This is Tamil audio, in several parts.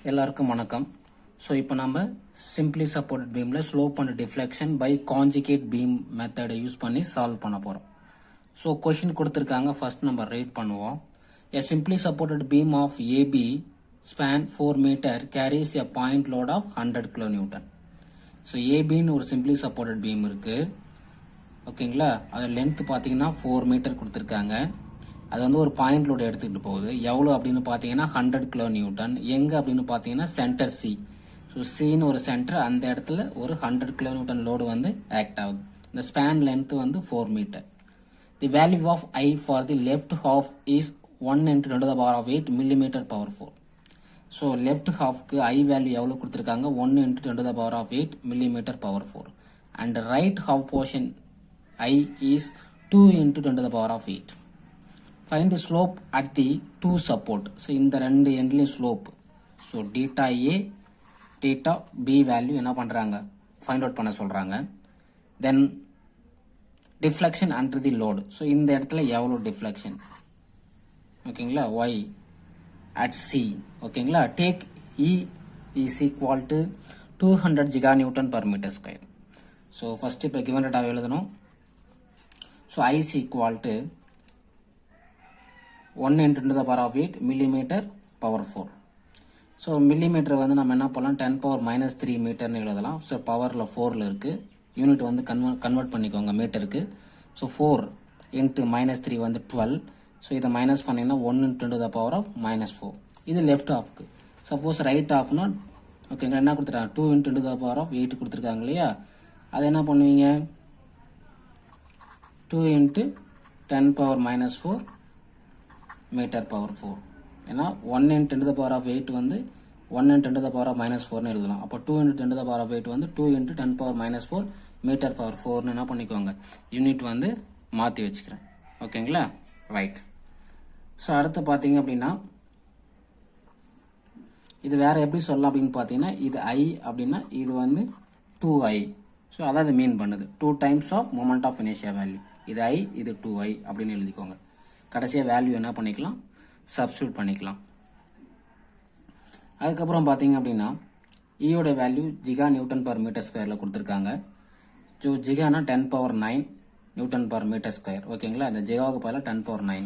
எல்லாருக்கும் வணக்கம். ஸோ இப்போ நம்ம சிம்பிளி சப்போர்ட்டட் பீமில் slope and deflection by conjugate beam மெத்தடை யூஸ் பண்ணி சால்வ் பண்ண போகிறோம். ஸோ கொஷின் கொடுத்துருக்காங்க, ஃபர்ஸ்ட் நம்ம ரீட் பண்ணுவோம். A simply supported beam of AB span 4 meter carries a point load of 100 kilonewton. So ஏபின்னு ஒரு சிம்பிளி சப்போர்ட்டட் பீம் இருக்கு, ஓகேங்களா? அது லென்த் பார்த்தீங்கன்னா 4 மீட்டர் கொடுத்துருக்காங்க. அது வந்து ஒரு பாயிண்ட் லோடு எடுத்துக்கிட்டு போகுது. எவ்வளோ அப்படின்னு பார்த்தீங்கன்னா 100 கிலோ நியூட்டன். எங்கே அப்படின்னு பார்த்தீங்கன்னா சென்டர் சி. ஸோ சின்னு ஒரு சென்டர், அந்த இடத்துல ஒரு 100 கிலோ நியூட்டன் லோடு வந்து ஆக்ட் ஆகுது. இந்த ஸ்பேன் லென்த் வந்து 4 metre. The value of I for the left half is 1 × 10⁸ millimeter power 4. So left ஹாஃப்க்கு ஐ வேல்யூ எவ்வளோ கொடுத்துருக்காங்க? 1 × 10⁸ millimeter power 4. And right half portion I is 2 × 10⁸. Find the slope at the two support. So இந்த ரெண்டு எண்ட்லயும் slope. So theta A theta B value என்ன பண்ணுறாங்க? ஃபைண்ட் அவுட் பண்ண சொல்கிறாங்க. Then deflection under the load. So இந்த இடத்துல எவ்வளோ டிஃப்ளெக்ஷன், ஓகேங்களா? ஒய் அட் சி, ஓகேங்களா? Take E is equal to 200 GNm/m². So first இப்போ கிவன் டேட்டாவை எழுதணும். So I is equal to 1 × 10⁸ millimeter power 4. So millimetre வந்து நம்ம என்ன பண்ணலாம்? 10⁻³ மீட்டர்னு எழுதலாம். ஸோ பவரில் 4ல் இருக்குது, யூனிட் வந்து கன்வெர்ட் பண்ணிக்கோங்க மீட்டருக்கு. ஸோ 4 × -3 வந்து 12. ஸோ இதை மைனஸ் பண்ணிங்கன்னா 1 × 10⁻⁻4. இது லெஃப்ட் ஹாஃப்க்கு. சப்போஸ் ரைட் ஹாஃப்னா ஓகேங்களா, என்ன கொடுத்துருக்காங்க? 2 × 10⁸ கொடுத்துருக்காங்க இல்லையா? அதை என்ன பண்ணுவீங்க? 2 × 10⁻⁻4 மீட்டர் பவர் 4. ஏன்னா 1 × 10⁸ வந்து 1 × 10⁻⁻4ன்னு எழுதலாம். அப்போ 2 × 10⁸ வந்து 2 × 10⁻⁻4 மீட்டர் பவர் 4ன்னு என்ன பண்ணிக்கோங்க? யூனிட் வந்து மாற்றி வச்சுக்கிறேன், ஓகேங்களா? ரைட். ஸோ அடுத்து பார்த்தீங்க அப்படின்னா இது வேற எப்படி சொல்லலாம் அப்படின்னு பார்த்தீங்கன்னா, இது ஐ அப்படின்னா இது வந்து 2i. ஸோ அதாவது மீன் பண்ணுது 2 times of moment of initial value. இது ஐ, இது 2i அப்படின்னு எழுதிக்கோங்க. கடைசியாக வேல்யூ என்ன பண்ணிக்கலாம்? சப்ஸ்டியூட் பண்ணிக்கலாம். அதுக்கப்புறம் பார்த்தீங்க அப்படின்னா ஈயோட வேல்யூ GNm/m²ல கொடுத்துருக்காங்க. ஸோ ஜிகானா 10⁹ Nm/m², ஓகேங்களா? இந்த ஜிகாவுக்கு பதிலாக 10⁹.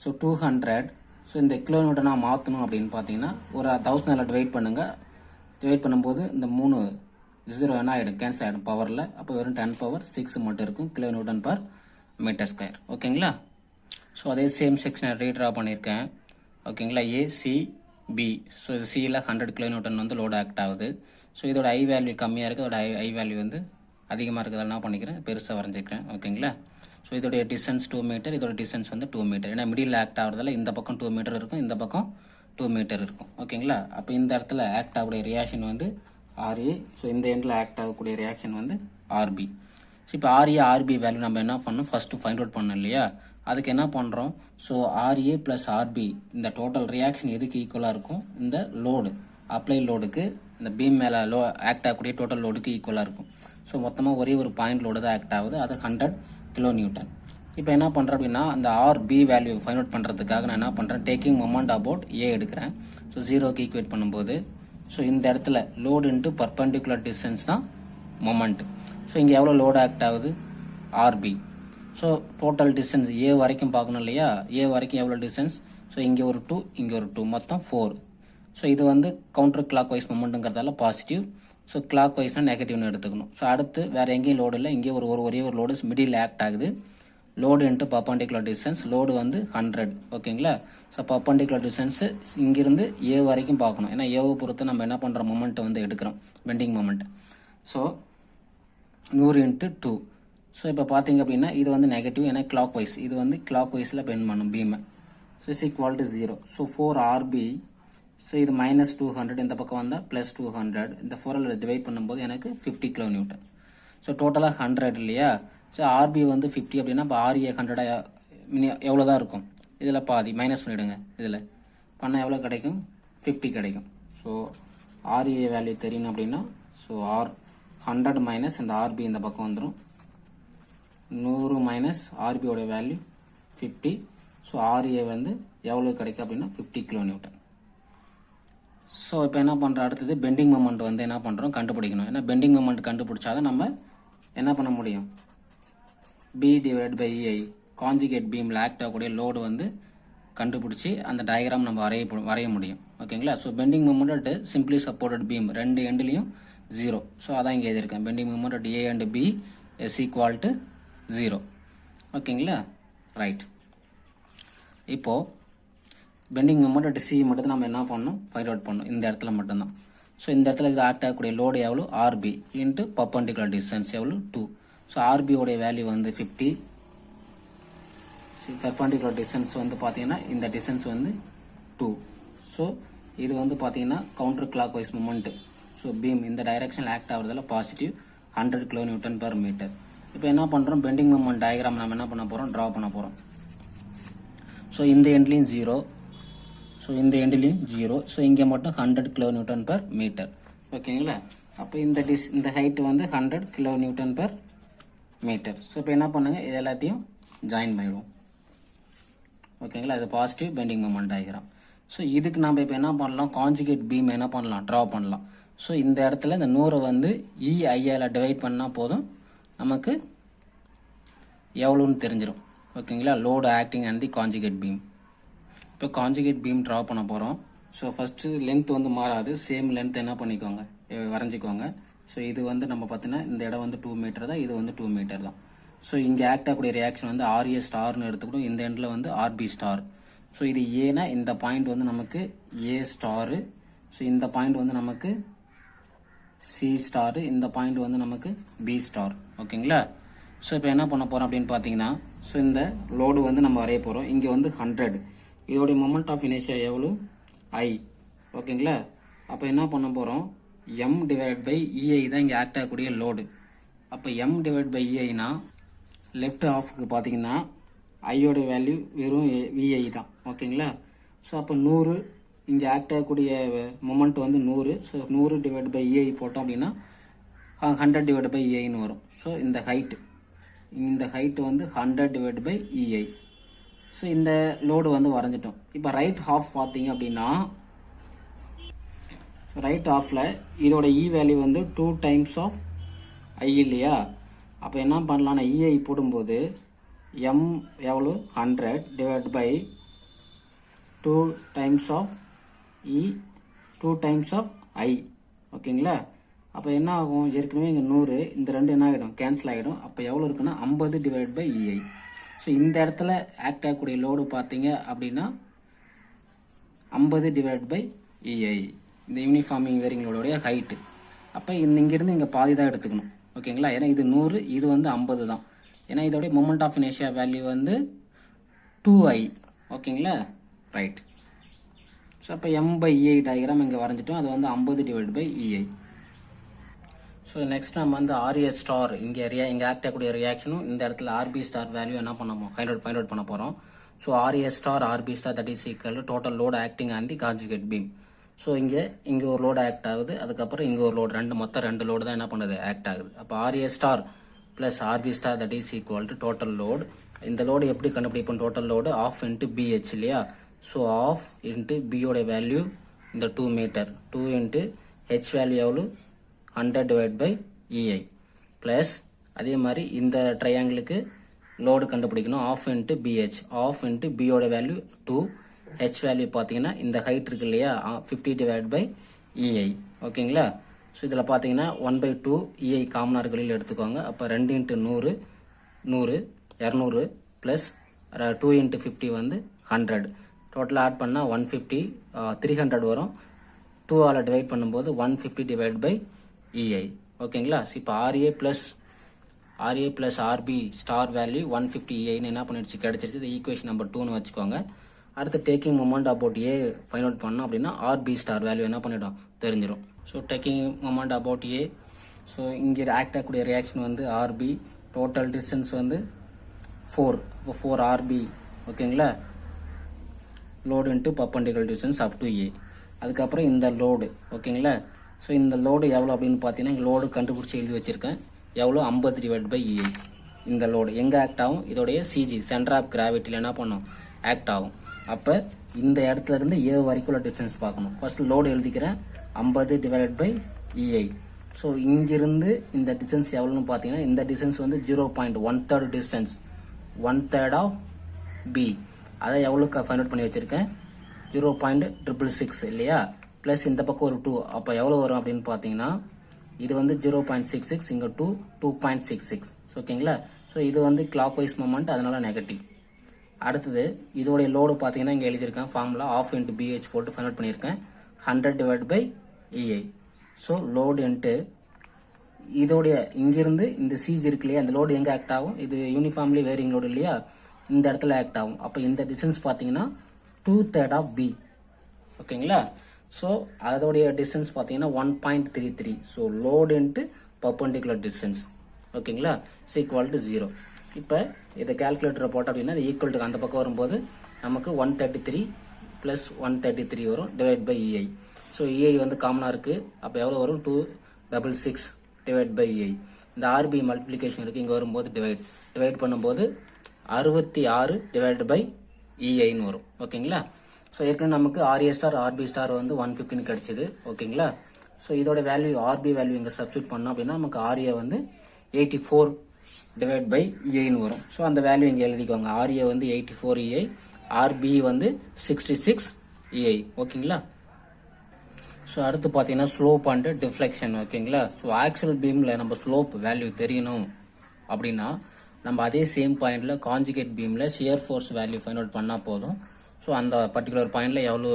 ஸோ 200. ஸோ இந்த கிலோ நியூட்டனாக மாற்றணும் அப்படின்னு பார்த்தீங்கன்னா ஒரு 1000 டிவைட் பண்ணுங்கள். டிவைட் பண்ணும்போது இந்த 3 0 என்ன ஆகிடும்? கேன்சல் ஆகிடும் பவரில். அப்போ வெறும் 10⁶ மட்டும் இருக்கும் கிலோ நியூட்டன்/m², ஓகேங்களா? ஸோ அதே சேம் செக்ஷனை ரீட்ரா பண்ணியிருக்கேன், ஓகேங்களா? ஏசிபி. ஸோ இது சியில் 100 கிலோ நியூட்டன் வந்து லோடு ஆக்ட் ஆகுது. ஸோ இதோட ஐ வேல்யூ கம்மியாக இருக்குது, அதோட ஐ வேல்யூ வந்து அதிகமாக இருக்குது. என்ன பண்ணிக்கிறேன்? பெருசாக வரைஞ்சிக்கிறேன், ஓகேங்களா? ஸோ இதோடைய டிஸ்டன்ஸ் 2 மீட்டர், இதோட டிஸ்டன்ஸ் வந்து 2 மீட்டர். ஏன்னா மிடில் ஆக்ட் ஆகிறதால இந்த பக்கம் 2 மீட்டர் இருக்கும், இந்த பக்கம் 2 மீட்டர் இருக்கும், ஓகேங்களா? அப்போ இந்த இடத்துல ஆக்ட் ஆகக்கூடிய ரியாக்ஷன் வந்து ஆர்ஏ. ஸோ இந்த எண்டில் ஆக்ட் ஆகக்கூடிய ரியாக்ஷன் வந்து ஆர்பி. ஸோ இப்போ ஆர்ஏ ஆர்பி வேல்யூ நம்ம என்ன பண்ணணும்? ஃபஸ்ட்டு ஃபைண்ட் அவுட் பண்ணோம் இல்லையா? அதுக்கு என்ன பண்ணுறோம்? ஸோ ஆர்ஏ ப்ளஸ் ஆர்பி இந்த டோட்டல் ரியாக்ஷன் எதுக்கு ஈக்குவலாக இருக்கும்? இந்த லோடு, அப்ளை லோடுக்கு, இந்த பீம் மேலே ஆக்ட் ஆகக்கூடிய டோட்டல் லோடுக்கு ஈக்குவலாக இருக்கும். ஸோ மொத்தமாக ஒரே ஒரு பாயிண்ட் லோடு தான் ஆக்ட் ஆகுது, அது 100 கிலோ நியூட்டன். இப்போ என்ன பண்ணுறேன் அப்படின்னா அந்த ஆர்பி வேல்யூ ஃபைண்ட் அவுட் பண்ணுறதுக்காக நான் என்ன பண்ணுறேன்? டேக்கிங் மொமெண்ட் அபவுட் ஏ எடுக்கிறேன். ஸோ 0க்கு ஈக்குவேட் பண்ணும்போது ஸோ இந்த இடத்துல லோடு இன்ட்டு பர்பெண்டிகுலர் டிஸ்டன்ஸ் தான் மொமெண்ட். ஸோ இங்கே எவ்வளோ லோடு ஆக்ட் ஆகுது? ஆர்பி. ஸோ டோட்டல் டிஸ்டன்ஸ் ஏ வரைக்கும் பார்க்கணும் இல்லையா? ஏ வரைக்கும் எவ்வளோ டிஸ்டன்ஸ்? ஸோ இங்கே ஒரு 2, இங்கே ஒரு 2, மொத்தம் 4. ஸோ இது வந்து கவுண்டர் கிளாக் வைஸ் மொமெண்ட்டுங்கிறதால பாசிட்டிவ். ஸோ கிளாக் வைஸ்னால் நெகட்டிவ்னு எடுத்துக்கணும். ஸோ அடுத்து வேறு எங்கேயும் லோடு இல்லை, இங்கே ஒரே ஒரு லோடு மிடில் ஆக்ட் ஆகுது. Load into perpendicular distance, load வந்து 100, ஓகேங்களா? ஸோ பர்பெண்டிகுலர் டிஸ்டன்ஸு இங்கிருந்து ஏ வரைக்கும் பார்க்கணும். ஏன்னா ஏவை பொறுத்து நம்ம என்ன பண்ணுற மொமெண்ட்டை வந்து எடுக்கிறோம், பெண்டிங் மொமெண்ட். ஸோ 100 × 2. ஸோ இப்போ பார்த்தீங்க அப்படின்னா இது வந்து நெகட்டிவ், ஏன்னா கிளாக் வைஸ், இது வந்து கிளாக் வைஸில் பெண்ட் பண்ணும் பீமை. So is equal to 0. So 4RB. So இது -200, இந்த பக்கம் வந்தால் +200. இந்த 4 டிவைட் பண்ணும்போது எனக்கு 50 கிலோ நியூட்டன். ஸோ டோட்டலாக 100 இல்லையா? ஸோ ஆர்பி வந்து 50 அப்படின்னா இப்போ ஆர்ஏ 100 எவ்வளோ தான் இருக்கும்? இதில் பாதி மைனஸ் பண்ணிவிடுங்க. இதில் பண்ணால் எவ்வளோ கிடைக்கும்? 50 கிடைக்கும். ஸோ ஆர்ஏ வேல்யூ தெரியணும் அப்படின்னா ஸோ 100 மைனஸ் இந்த ஆர்பி இந்த பக்கம் வந்துடும். 100 மைனஸ் ஆர்பியோட வேல்யூ 50. ஸோ ஆர்ஏ வந்து எவ்வளோ கிடைக்கும் அப்படின்னா 50 கிலோ நியூட்டன். ஸோ இப்போ என்ன பண்ணுறோம், அடுத்தது பெண்டிங் மொமெண்ட் வந்து என்ன பண்ணுறோம் கண்டுபிடிக்கணும். ஏன்னா பெண்டிங் மொமெண்ட் கண்டுபிடிச்சாதான் நம்ம என்ன பண்ண முடியும், P divide by EI conjugate பீமில் ஆக்ட் ஆகக்கூடிய லோடு வந்து கண்டுபிடிச்சி அந்த டயக்ராம் நம்ம வரைய முடியும். ஓகேங்களா. So bending moment at simply supported beam ரெண்டு எண்ட்லையும் 0. ஸோ அதான் இங்கே எழுதியிருக்கேன். Bending moment at A and B is equal to 0. ஓகேங்களா. ரைட். இப்போது பெண்டிங் மொமெண்ட் அட் சி மட்டும் நம்ம என்ன பண்ணணும், ஃபைண்ட் அவுட் பண்ணணும் இந்த இடத்துல மட்டும்தான். ஸோ இந்த இடத்துல இது ஆக்ட் ஆகக்கூடிய லோடு எவ்வளோ, ஆர்பி இன்ட்டு பர்பண்டிகுலர் டிஸ்டன்ஸ் எவ்வளோ 2. ஸோ ஆர்பியோடைய வேல்யூ வந்து 50. பெர்பண்டிகுலர் டிஸ்டன்ஸ் வந்து பார்த்தீங்கன்னா இந்த டிஸ்டன்ஸ் வந்து 2. ஸோ இது வந்து பார்த்தீங்கன்னா counter clock wise moment. So beam இந்த டைரக்ஷனில் ஆக்ட் ஆகிறதுல பாசிட்டிவ் 100 kN/m. இப்போ என்ன பண்ணுறோம், பெண்டிங் மூமெண்ட் டயக்ராம் நம்ம என்ன பண்ண போகிறோம், ட்ரா பண்ண போகிறோம். ஸோ இந்த எண்ட்லையும் 0, ஸோ இந்த எண்ட்லையும் 0. ஸோ இங்கே மட்டும் 100 kN/m. ஓகேங்களா. அப்போ இந்த ஹைட் வந்து 100 kN/m. ஸோ இப்போ என்ன பண்ணுங்க, இது எல்லாத்தையும் ஜாயின் பண்ணிவிடுவோம். ஓகேங்களா. இது positive bending moment diagram. So இதுக்கு நம்ம இப்போ என்ன பண்ணலாம், காஞ்சுகேட் பீம் என்ன பண்ணலாம், ட்ரா பண்ணலாம். ஸோ இந்த இடத்துல இந்த 100 வந்து இஐயால் டிவைட் பண்ணால் போதும், நமக்கு எவ்வளோன்னு தெரிஞ்சிடும். ஓகேங்களா. Load acting and the conjugate beam. இப்போ காஞ்சுகேட் பீம் ட்ரா பண்ண போகிறோம். ஸோ ஃபஸ்ட்டு லென்த் வந்து மாறாது, சேம் லென்த் என்ன பண்ணிக்கோங்க, வரைஞ்சிக்கோங்க. ஸோ இது வந்து நம்ம பார்த்தீங்கன்னா இந்த இடம் வந்து 2 மீட்டர் தான், இது வந்து 2 மீட்டர் தான். ஸோ இங்கே ஆக்ட் ஆகக்கூடிய ரியாக்ஷன் வந்து ஆர்ஏ ஸ்டார்னு எடுத்துக்கிட்டோம், இந்த எண்டில் வந்து ஆர்பி ஸ்டார். ஸோ இது ஏன்னா இந்த பாயிண்ட் வந்து நமக்கு ஏ ஸ்டாரு, ஸோ இந்த பாயிண்ட் வந்து நமக்கு சி ஸ்டாரு, இந்த பாயிண்ட் வந்து நமக்கு பி ஸ்டார். ஓகேங்களா. ஸோ இப்போ என்ன பண்ண போகிறோம் அப்படின்னு பார்த்தீங்கன்னா, ஸோ இந்த லோடு வந்து நம்ம வரைய போகிறோம். இங்கே வந்து 100, இதோடைய மொமெண்ட் ஆஃப் இனர்ஷியா எவ்வளோ, ஐ. ஓகேங்களா. அப்போ என்ன பண்ண போகிறோம், எம் டிவைட் பை இஐ தான் இங்கே ஆக்ட் ஆகக்கூடிய லோடு. அப்போ எம் டிவைட் பை இஐனா லெஃப்ட் ஹாஃப்க்கு பார்த்தீங்கன்னா ஐயோட வேல்யூ வெறும் விஐ தான். ஓகேங்களா. ஸோ அப்போ 100 இங்கே ஆக்ட் ஆகக்கூடிய மொமெண்ட் வந்து 100. ஸோ 100 டிவைட் பை இஐ போட்டோம் அப்படின்னா 100 டிவைட் பை இஐன்னு வரும். ஸோ இந்த ஹைட்டு வந்து 100 டிவைட் பை இஐ. ஸோ இந்த லோடு வந்து வரைஞ்சிட்டோம். இப்போ ரைட் ஹாஃப் பார்த்தீங்க அப்படின்னா, ஸோ ரைட் ஹாஃபில் இதோட இ வேல்யூ வந்து 2 டைம்ஸ் ஆஃப் ஐ இல்லையா. அப்போ என்ன பண்ணலாம்னா இஐ போடும்போது எம் எவ்வளோ 100 divide by 2 times of E 2 times of I. ஓகேங்களா. அப்போ என்ன ஆகும், ஏற்கனவே இங்கே 100, இந்த ரெண்டு என்ன ஆகிடும், கேன்சல் ஆகிடும். அப்போ எவ்வளோ இருக்குன்னா 50 டிவைட் பை இஐ. ஸோ இந்த இடத்துல ஆக்ட் ஆகக்கூடிய லோடு பார்த்தீங்க அப்படின்னா 50 டிவைட் பை இஐ, இந்த யூனிஃபார்மிங் வேரிங் லோடுடைய ஹைட்டு. அப்போ இங்கேருந்து இங்கே பாதி தான் எடுத்துக்கணும். ஓகேங்களா. ஏன்னா இது 100, இது வந்து 50 தான். ஏன்னா இதோடைய மொமெண்ட் ஆஃப் இனர்ஷியா வேல்யூ வந்து 2i. ஓகேங்களா. ரைட். ஸோ அப்போ எம் பை இஐ டயக்ராம் இங்கே வரைஞ்சிட்டோம், அது வந்து 50 divide by EI. So next நம்ம வந்து ஆர்ஏ ஸ்டார் இங்கே ஆக்ட் ஆகக்கூடிய ரியாக்ஷனும் இந்த இடத்துல ஆர்பி ஸ்டார் வேல்யூ என்ன பண்ணணும், ஃபைண்ட் அவுட் பண்ண போகிறோம். So RA star RB star that is equal to total load acting on the conjugate beam. So இங்கே ஒரு லோடு ஆக்ட் ஆகுது, அதுக்கப்புறம் இங்கே ஒரு லோடு, மொத்தம் 2 லோடு தான் என்ன பண்ணுது, ஆக்ட் ஆகுது. அப்போ RA star plus RB star that is equal to total load. இந்த லோடு எப்படி கண்டுபிடிப்போம், total load half into BH இல்லையா. ஸோ ஆஃப் இன்ட்டு பியோட வேல்யூ இந்த 2 மீட்டர், 2 இன்ட்டு ஹெச் வேல்யூ எவ்வளோ 100 டிவைட் பை இஐ ப்ளஸ் அதே மாதிரி இந்த ட்ரையாங்கிளுக்கு லோடு கண்டுபிடிக்கணும், half into BH, half into பியோட வேல்யூ 2, ஹெச் வேல்யூ பார்த்தீங்கன்னா இந்த ஹைட் இருக்கு இல்லையா 50 டிவைட் பை இஐ. ஓகேங்களா. ஸோ இதில் பார்த்தீங்கன்னா 1/2 இஐ காமனாக வெளியில் எடுத்துக்கோங்க. அப்போ 2 இன்ட்டு 100 200 ப்ளஸ் 2 இன்ட்டு 50 வந்து 100. டோட்டலாக ஆட் பண்ணால் 150 300 வரும். 2ஆல் டிவைட் பண்ணும்போது 150 டிவைட் பை இஐ. ஓகேங்களா. ஸோ இப்போ RA plus RB star value 150 இஐன்னு என்ன பண்ணிடுச்சு, கிடச்சிருச்சு. இது ஈக்குவேஷன் நம்பர் 2ன்னு வச்சுக்கோங்க. அடுத்து taking moment about A find out பண்ணோம் அப்படின்னா ஆர்பி ஸ்டார் வேல்யூ என்ன பண்ணிடும், தெரிஞ்சிடும். So taking moment about A, so இங்கே ஆக்ட் ஆகக்கூடிய ரியாக்ஷன் வந்து ஆர்பி, டோட்டல் டிஸ்டன்ஸ் வந்து 4, இப்போ 4 ஆர்பி. ஓகேங்களா. Load into perpendicular distance up to A. அதுக்கப்புறம் இந்த லோடு. ஓகேங்களா. ஸோ இந்த லோடு எவ்வளோ அப்படின்னு பார்த்தீங்கன்னா லோடு கண்டுபிடிச்சி எழுதி வச்சுருக்கேன். எவ்வளோ 50 டிவைட் பை இஐ. இந்த லோடு எங்கே ஆக்ட் ஆகும், இதோடைய சிஜி சென்டர் ஆஃப் கிராவிட்டியில் என்ன பண்ணும், ஆக்ட் ஆகும். அப்போ இந்த இடத்துல இருந்து ஏ வரைக்கும் உள்ள டிஸ்டன்ஸ் பார்க்கணும். ஃபர்ஸ்ட் லோடு எழுதிக்கிறேன் 50 டிவைடட் பை இஐ. ஸோ இங்கிருந்து இந்த டிஸ்டன்ஸ் எவ்வளோன்னு பார்த்தீங்கன்னா இந்த டிஸ்டன்ஸ் வந்து 0.1/3 டிஸ்டன்ஸ், 1/3 ஆஃப் பி. அதை எவ்வளோக்கு ஃபைண்ட் அவுட் பண்ணி வச்சிருக்கேன் 0.666 இல்லையா, ப்ளஸ் இந்த பக்கம் ஒரு 2, அப்போ எவ்வளோ வரும் அப்படின்னு பார்த்தீங்கன்னா இது வந்து 0.66, இங்கே 2.66. ஓகேங்களா. ஸோ இது வந்து கிளாக் வைஸ் மூமெண்ட், அதனால நெகட்டிவ். அடுத்தது இதோடைய லோடு பார்த்தீங்கன்னா இங்கே எழுதியிருக்கேன் ஃபார்முலா ஆஃப் இன்ட்டு பிஹெச் போட்டு ஃபைண்ட் அவுட் பண்ணியிருக்கேன் 100 divide by EI. So load into இதோடைய இங்கிருந்து இந்த சீஜ் இருக்கு இல்லையா, அந்த லோடு எங்கே ஆக்ட் ஆகும், இது யூனிஃபார்ம்லி வேரிங் லோடு இல்லையா, இந்த இடத்துல ஆக்ட் ஆகும். அப்போ இந்த டிஸ்டன்ஸ் பார்த்தீங்கன்னா 2/3 ஆஃப் பி. ஓகேங்களா. ஸோ அதோடைய டிஸ்டன்ஸ் பார்த்தீங்கன்னா 1.33. So load into perpendicular distance. ஓகேங்களா. Equal to 0. இப்போ இதை கேல்குலேட்டரை போட்டோம் அப்படின்னா இது ஈக்குவல் டு அந்த பக்கம் வரும்போது நமக்கு 133 ப்ளஸ் 133 வரும் divide by EI. So EI வந்து காமனாக இருக்குது. அப்போ எவ்வளோ வரும் 266 டிவைட் பை இஐ. இந்த ஆர்பி மல்டிப்ளிகேஷன் இருக்குது, இங்கே வரும்போது டிவைட் பண்ணும்போது 66 டிவைட் பை இஐன்னு வரும். ஓகேங்களா. ஸோ ஏற்கனவே நமக்கு ஆர்ஏ ஸ்டார் ஆர்பி ஸ்டார் வந்து 115 கிடைச்சிது. ஓகேங்களா. ஸோ இதோட வேல்யூ ஆர்பி வேல்யூ இங்கே சப்ஸ்டியூட் பண்ணோம் அப்படின்னா நமக்கு ஆர்ஏ வந்து 84 டிவைட் பை இஐன்னு வரும். ஸோ அந்த வேல்யூ இங்கே எழுதிக்கோங்க. ஆர்ஏ வந்து 84 இஐ, ஆர்பி வந்து 66 இஐ. ஓகேங்களா. ஸோ அடுத்து பார்த்தீங்கன்னா ஸ்லோப் அண்ட் டிஃப்ளெக்ஷன். ஓகேங்களா. ஸோ ஆக்சுவல் பீமில் நம்ம ஸ்லோப் வேல்யூ தெரியணும் அப்படின்னா நம்ம அதே சேம் பாயிண்ட்ல கான்ஜுகேட் பீமில் shear force value find out பண்ணால் போதும். ஸோ அந்த பர்டிகுலர் பாயிண்ட்ல எவ்வளோ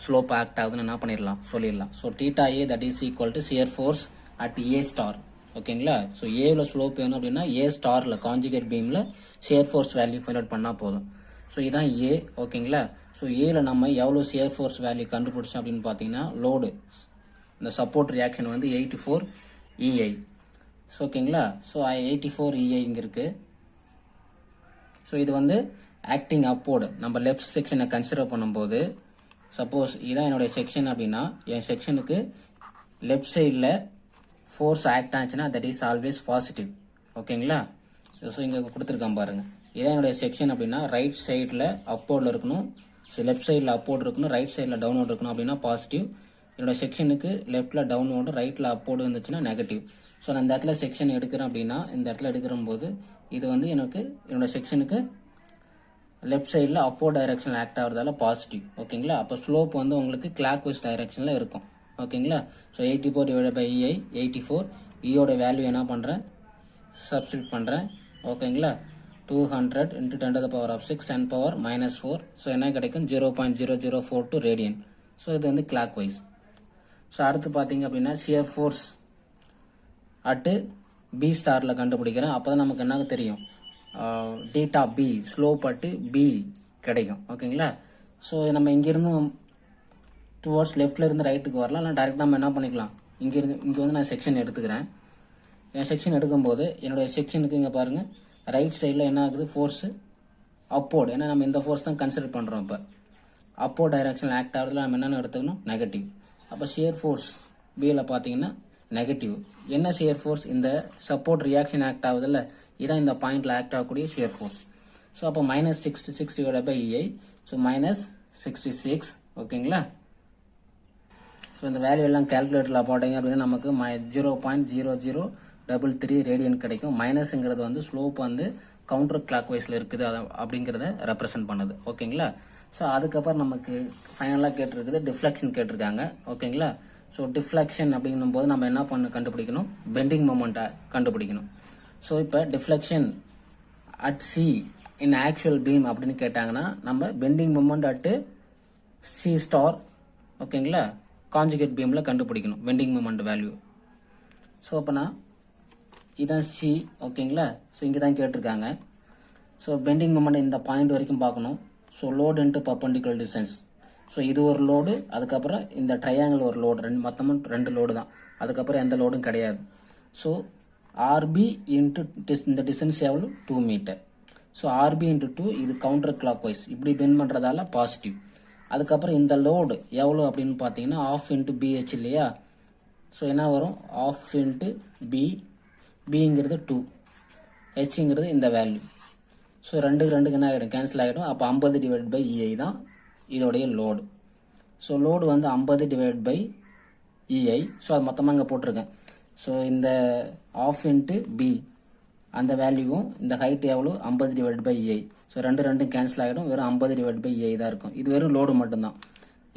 ஸ்லோப் ஆக்ட் ஆகுதுன்னு என்ன பண்ணிடலாம் சொல்லிடலாம். So theta A that is equal to shear force at A star. ஓகேங்களா. ஸோ ஏவில் ஸ்லோப் வேணும் அப்படின்னா ஏ ஸ்டாரில் கான்ஜுகேட் பீமில் shear force value find out பண்ணால் போதும். ஸோ இதான் ஏ. ஓகேங்களா. ஸோ ஏல நம்ம எவ்வளோ ஷியர் ஃபோர்ஸ் வேல்யூ கண்டுபிடிச்சோம் அப்படின்னு பார்த்தீங்கன்னா லோடு இந்த சப்போர்ட் ரியாக்ஷன் வந்து 84 இஐ. ஸோ ஓகேங்களா. ஸோ 84 இஐ இங்கே இருக்குது. ஸோ இது வந்து ஆக்டிங் அப்போர்டு. நம்ம லெஃப்ட் செக்ஷனை கன்சிடர் பண்ணும்போது சப்போஸ் இதான் என்னுடைய செக்ஷன் அப்படின்னா என் செக்ஷனுக்கு லெஃப்ட் சைடில் ஃபோர்ஸ் ஆக்ட் ஆச்சுன்னா தட் இஸ் ஆல்வேஸ் பாசிட்டிவ். ஓகேங்களா. ஸோ இங்கே கொடுத்துருக்கான் பாருங்கள். இதான் என்னுடைய செக்ஷன் அப்படின்னா ரைட் சைடில் அப்போர்டில் இருக்கணும், லெஃப்ட் சைடில் அப்போர்டு இருக்கணும், ரைட் சைடில் டவுன்வோர்டு இருக்கணும் அப்படின்னா பாசிட்டிவ். என்னோட செக்ஷனுக்கு லெஃப்ட்டில் டவுன்வோர்டு ரைட்டில் அப்போர்டு இருந்துச்சுன்னா நெகட்டிவ். ஸோ நான் இந்த இடத்துல செக்ஷன் எடுக்கிறேன் அப்படின்னா இந்த இடத்துல எடுக்கிற போது இது வந்து எனக்கு என்னோட செக்ஷனுக்கு லெஃப்ட் சைடில் அப்போர்ட் டைரக்ஷன் ஆக்ட் ஆகிறதால பாசிட்டிவ். ஓகேங்களா. அப்போ ஸ்லோப் வந்து உங்களுக்கு கிளாக் வைஸ் டைரக்ஷனில் இருக்கும். ஓகேங்களா. So 84 divide by EI 84. இயோட வேல்யூ என்ன பண்ணுறேன் சப்ஸ்டியூட் பண்ணுறேன். ஓகேங்களா. 200 into 10 to the power of 6 10 power minus 4. So என்ன கிடைக்கும் 0.0042 ரேடியன். ஸோ இது வந்து கிளாக் வைஸ். ஸோ அடுத்து பார்த்தீங்க அப்படின்னா ஷியர் ஃபோர்ஸ் அட்டு பி ஸ்டாரில் கண்டுபிடிக்கிறேன். அப்போ தான் நமக்கு என்ன தெரியும் theta B slope at B கிடைக்கும். ஓகேங்களா. ஸோ நம்ம இங்கேருந்து டுவர்ட்ஸ் லெஃப்டில் இருந்து ரைட்டுக்கு வரலாம், இல்லை டேரெக்டாக நம்ம என்ன பண்ணிக்கலாம் இங்கே வந்து நான் செக்ஷன் எடுத்துக்கிறேன். என் செக்ஷன் எடுக்கும்போது என்னுடைய செக்ஷனுக்கு இங்கே பாருங்கள் ரைட் சைடில் என்ன ஆகுது ஃபோர்ஸு அப்போர்டு. ஏன்னா நம்ம இந்த ஃபோர்ஸ் தான் கன்சிடர் பண்ணுறோம். இப்போ அப்போர்ட் டைரக்ஷன் ஆக்ட் ஆகிறதுல நம்ம என்னென்னு எடுத்துக்கணும் நெகட்டிவ். அப்போ ஷியர் ஃபோர்ஸ் பியில் பார்த்தீங்கன்னா நெகட்டிவ். என்ன ஷியர் ஃபோர்ஸ் இந்த சப்போர்ட் ரியாக்ஷன் ஆக்ட் ஆகுதுல்ல, இதான் இந்த பாயிண்ட்ல ஆக்ட் ஆகக்கூடிய ஷியர் ஃபோர்ஸ். ஸோ அப்போ -66 டிவைட் பை இஐ. ஸோ -66. ஓகேங்களா. ஸோ இந்த வேல்யூ எல்லாம் கேல்குலேட்டரில் போட்டீங்க அப்படின்னா நமக்கு 0.0033 ரேடியன் கிடைக்கும். மைனஸ்ங்கிறது வந்து ஸ்லோப் வந்து கவுண்டர் கிளாக் வைஸில் இருக்குது அப்படிங்கிறத ரெப்ரசென்ட் பண்ணுது. ஓகேங்களா. ஸோ அதுக்கப்புறம் நமக்கு ஃபைனலாக கேட்டிருக்குது டிஃப்ளெக்ஷன் கேட்டிருக்காங்க. ஓகேங்களா. ஸோ டிஃப்ளெக்ஷன் அப்படிங்கும் போது நம்ம என்ன கண்டுபிடிக்கணும் பெண்டிங் மொமெண்ட்டை கண்டுபிடிக்கணும். ஸோ இப்போ deflection at C in actual beam அப்படின்னு கேட்டாங்கன்னா நம்ம bending moment at C star ஓகேங்களா கான்ஜுகேட் பீமில் கண்டுபிடிக்கணும் பெண்டிங் மொமெண்ட் வேல்யூ. ஸோ அப்போனா இதான் சி. ஓகேங்களா. ஸோ இங்கே தான் கேட்டிருக்காங்க. ஸோ பெண்டிங் மொமெண்ட் இந்த பாயிண்ட் வரைக்கும் பார்க்கணும். So load into perpendicular distance. So இது ஒரு லோடு, அதுக்கப்புறம் இந்த ட்ரையாங்கிள் ஒரு லோடு, மொத்தமாக 2 லோடு தான், அதுக்கப்புறம் எந்த லோடும் கிடையாது. ஸோ ஆர்பி இன்ட்டு இந்த டிஸ்டன்ஸ் எவ்வளோ 2 மீட்டர். ஸோ ஆர்பி இன்ட்டு 2 இது கவுண்டர் கிளாக் வைஸ் இப்படி பெண்ட் பண்ணுறதால பாசிட்டிவ். அதுக்கப்புறம் இந்த லோடு எவ்வளோ அப்படின்னு பார்த்தீங்கன்னா ஆஃப் இன்ட்டு பிஹெச் இல்லையா. ஸோ என்ன வரும் ஆஃப் இன்ட்டு பி, பிங்கிறது 2, ஹெச்ங்கிறது இந்த வேல்யூ. ஸோ ரெண்டுக்கு என்ன ஆகிடும், கேன்சல் ஆகிடும். அப்போ 50 டிவைட் பை இஐ தான் இதோடைய லோடு. ஸோ லோடு வந்து 50 டிவைட் பை இஐ. ஸோ அது மொத்தமாக இங்கே போட்டிருக்கேன். ஸோ இந்த ஆஃப் இன்ட்டு பி அந்த வேல்யூவும் இந்த ஹைட் எவ்வளோ 50 டிவைட் பை இஐ. ஸோ ரெண்டும் கேன்சல் ஆகிடும். வெறும் 50 டிவைட் பை இஐ தான் இருக்கும். இது வெறும் லோடு மட்டும்தான்.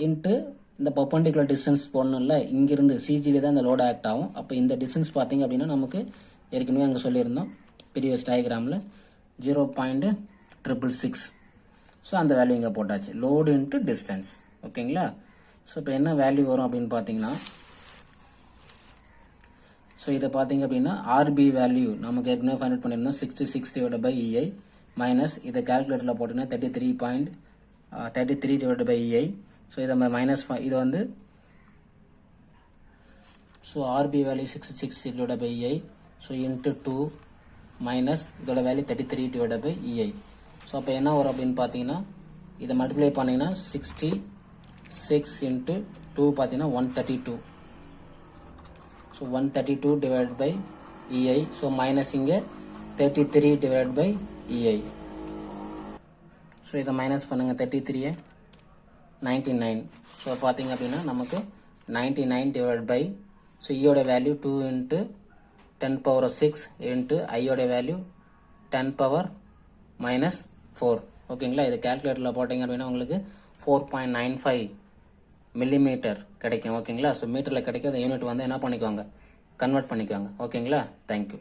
இன்ட்டு இந்த பர்பண்டிகுலர் டிஸ்டன்ஸ் போடணும் இல்லை, இங்கிருந்து சிஜியில் தான் இந்த லோடு ஆக்ட் ஆகும். அப்போ இந்த டிஸ்டன்ஸ் பார்த்தீங்க அப்படின்னா நமக்கு ஏற்கனவே அங்கே சொல்லியிருந்தோம் ப்ரீவியஸ் டயக்ராமில் 0.666. ஸோ அந்த வேல்யூ இங்கே போட்டாச்சு. Load into distance. ஓகேங்களா. ஸோ இப்போ என்ன வேல்யூ வரும் அப்படின்னு பார்த்தீங்கன்னா, ஸோ இதை பார்த்தீங்க அப்படின்னா ஆர்பி வேல்யூ நமக்கு ஏற்கனவே ஃபைண்ட் அவுட் பண்ணியிருந்தோம் 66 டிவைட் பை இஐ மைனஸ் இதை கேல்குலேட்டரில் போட்டிங்கன்னா 33 டிவைட் பை இஐ. ஸோ இதை மைனஸ் இது வந்து so RB value 66 divide by EI. So into 2 minus இதோட value 33 divide by EI. So அப்போ என்ன வரும் அப்படின்னு பார்த்தீங்கன்னா, இதை மல்டிப்ளை பண்ணிங்கன்னா 66 இன்ட்டு 2 பார்த்தீங்கன்னா 132. So 132 divide by EI. So minus இங்கே 33 டிவைட் பை இஐ. ஸோ இதை மைனஸ் பண்ணுங்கள், 33 99. ஸோ பார்த்தீங்க அப்படின்னா நமக்கு 99 டிவைட் பை, ஸோ இயோட வேல்யூ 2 இன்ட்டு 10 power 6 இன்ட்டு ஐயோட வேல்யூ 10 power minus 4. ஓகேங்களா. இது கேல்குலேட்டரில் போட்டிங்க அப்படின்னா உங்களுக்கு 4.95 மில்லிமீட்டர் கிடைக்கும். ஓகேங்களா. ஸோ மீட்டரில் கிடைக்காத யூனிட் வந்து என்ன பண்ணிக்குவாங்க, கன்வெர்ட் பண்ணிக்குவாங்க. ஓகேங்களா. தேங்க்யூ.